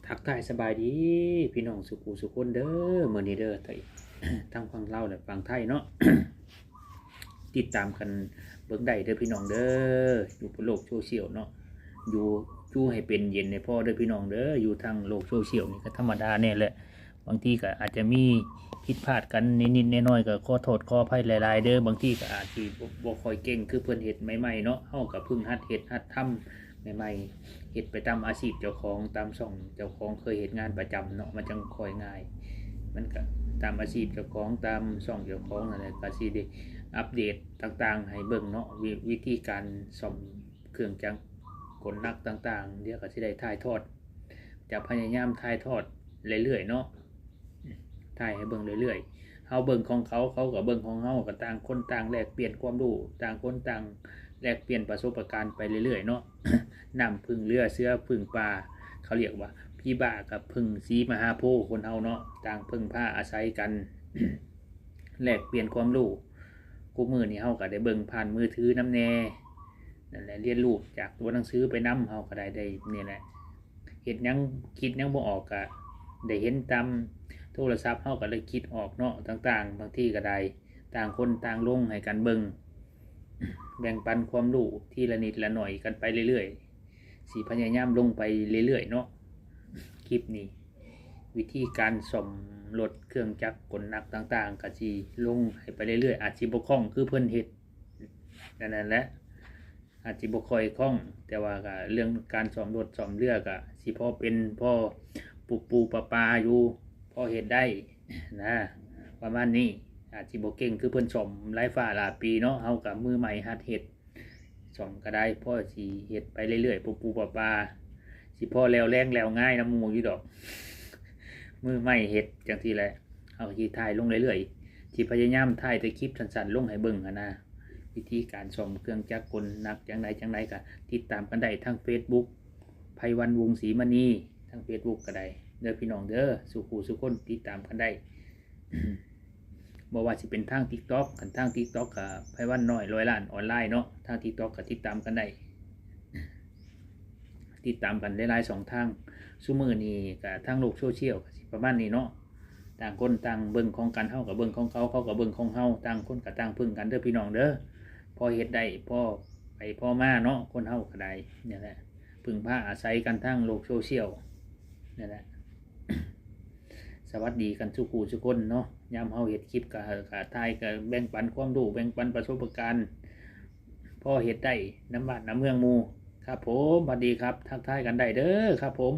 ทักทายสบายดีพี่น้องสุขุสุคนเด้อมื้อนี้เด้อไทย ทั้งฟังลาวและฟังไทยเนาะ ติดตามกันเบิ่งได้เด้อพี่น้องเด้ออยู่บนโลกโซเชียลเนาะอยู่จู้ให้เป็นเย็นในพ่อเด้อพี่น้องเด้ออยู่ทางโลกโซเชียลนี่ก็ธรรมดาแน่แหละบางทีก็อาจจะมีผิดพลาดกันนิดๆน้อยๆก็ขอโทษขออภัยหลายๆเด้อบางทีก็อาจสิบ่ค่อยเก่งคือเพิ่นเฮ็ดใหม่ๆเนาะเฮาก็เพิ่งหัดเฮ็ดหัดทำใหม่ๆเฮ็ดไปตามอาชีพเจ้าของตามช่องเจ้าของเคยเฮ็ดงานประจำเนาะมันจังค่อยง่ายมันก็ตามอาชีพเจ้าของตามช่องเจ้าของนั่นแหละก็สิได้อัปเดตต่างๆให้เบิ่งเนาะวิธีการซ่อมเครื่องจักรกลนักต่างๆเดี๋ยวก็สิได้ถ่ายทอดจะพยายามถ่ายทอดเรื่อยๆเนาะถ่ายให้เบิ่งเรื่อยๆเฮาเบิ่งของเขาเขาก็เบิ่งของเฮาก็ต่างคนต่างแลกเปลี่ยนความรู้ต่างคนต่างแลกเปลี่ยนประสบการณ์ไปเรื่อยๆเนาะ น้ำพึ่งเรือเสือพึ่งปลาเขาเรียกว่าพี่บ้ากับพึ่งสีมหาโพธิ์คนเฮาเนาะต่างพึ่งผ้าอาศัยกัน แลกเปลี่ยนความรู้กูมือนี่เฮาก็ได้เบิ่งผ่านมือถือน้ำแน่นั่นแหละเรียนรู้จากตัวหนังสือไปนํเฮาก็ได้นี่แหละเฮ็ดหยังคิดหยังบ่ออกก็ได้เห็นตามโทรศัพท์เฮาก็เลยคิดออกเนาะต่างๆบางทีก็ได้ต่างคนต่างลงให้กันเบิ่ง แบ่งปันความรู้ทีละนิดละหน่อยกันไปเรื่อยๆสีพยายามลงไปเรื่อยๆเนาะคลิปนี้วิธีการซ่อมรถเครื่องจักรกลนักต่างๆก็สิลงให้ไปเรื่อยๆอาจสิบ่คล่องคือเพิ่นเฮ็ดนั่นแหละอาจสิบ่ค่อยคล่องแต่ว่าก็เรื่องการซ่อมรถซ่อมเรือก็สิพอเป็นพอปูปลาอยู่พอเฮ็ดได้นะประมาณนี้อาจสิบ่เก่งคือเพิ่นซ่อมหลายฝ่าหลายปีเนาะเฮาก็มือใหม่หัดเฮ็ดซ่อมก็ได้พอสิเฮ็ดไปเรื่อยๆปูปลาสิพอแล้วแรงแล้วง่ายนำหมู่อยู่ดอก มือใหม่เฮ็ดจังซี่แหละเอาสิถ่ายลงเรื่อยๆสิพยายามถ่ายแต่คลิปสั้นๆลงให้เบิ่งนะวิธีการซ่อมเครื่องจักรกลนักจังไดก็ติดตามกันได้ทาง Facebook ไพวันวงศ์ศรีมณีทาง Facebook ก็ได้เด้อพี่น้องเด้อสุคนติดตามกันได้ บ่ว่าสิเป็นทาง TikTok กันทาง TikTok ก็ไพวันน้อย100ล้านออนไลน์เนาะทาง TikTok ก็ติดตามกันได้ ติดตามกันได้หลาย2ทางซุมื้อนี้ก็ทางโลกโซเชียลก็สิประมาณนี้เนาะต่างคนต่างเบิ่งของกันเฮาก็เบิ่งของเขาเขาก็เบิ่งของเฮาต่างคนก็ต่างพึ่งกันเด้อพี่น้องเด้อพอเฮ็ดได้พอไปพอมาเนาะคนเฮาก็ได้นี่แหละพึ่งพาอาศัยกันทางโลกโซเชียลนี่แหละ สวัสดีกันทุกผู้ทุกคนเนาะยามเฮาเฮ็ดคลิปก็ถ่ายก็แบ่งปันความรู้แบ่งปันประสบการณ์พอเฮ็ดได้น้ำบ้านน้ำเมืองหมู่ครับผมสวัสดีครับทักทายกันได้เด้อครับผม